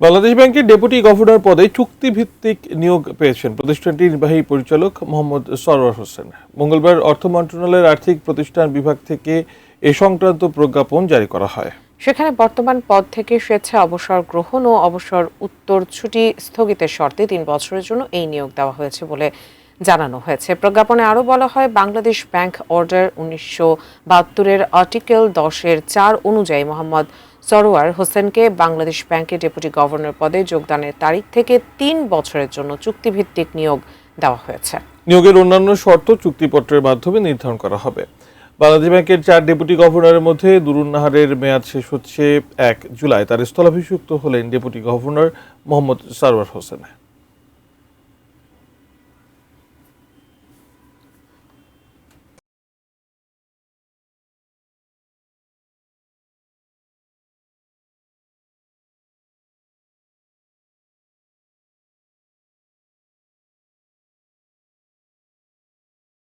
বাংলাদেশ ব্যাংকের deputy governor পদে চুক্তিভিত্তিক নিয়োগ পেয়েছেন প্রতিষ্ঠানটির নির্বাহী পরিচালক মোহাম্মদ সরওয়ার হোসেন। মঙ্গলবার অর্থ মন্ত্রণালয়ের আর্থিক প্রতিষ্ঠান বিভাগ থেকে এ সংক্রান্ত প্রজ্ঞাপন জারি করা হয়। সেখানে বর্তমান পদ থেকে স্বেচ্ছা অবসর গ্রহণ ও অবসর উত্তর ছুটি স্থগিতের শর্তে 3 বছরের জন্য এই নিয়োগ দেওয়া হয়েছে বলে জানানো হয়েছে। প্রজ্ঞাপনে আরও বলা হয়, বাংলাদেশ ব্যাংক অর্ডার 1972-এর আর্টিকেল 10-4 অনুযায়ী মোহাম্মদ সরওয়ার হোসেনকে বাংলাদেশ ব্যাংকের ডেপুটি গভর্নর পদে যোগদানের তারিখ থেকে 3 বছরের জন্য চুক্তিভিত্তিক নিয়োগ দেওয়া হয়েছে। নিয়োগের অন্যান্য শর্ত চুক্তিপত্রের মাধ্যমে নির্ধারণ করা হবে। বাংলাদেশ ব্যাংকের 4 ডেপুটি গভর্নরের মধ্যে দুরুন নাহারের মেয়াদ শেষ হচ্ছে 1 জুলাই। তার স্থলাভিষিক্ত হলেন ডেপুটি গভর্নর মোহাম্মদ সরওয়ার হোসেন।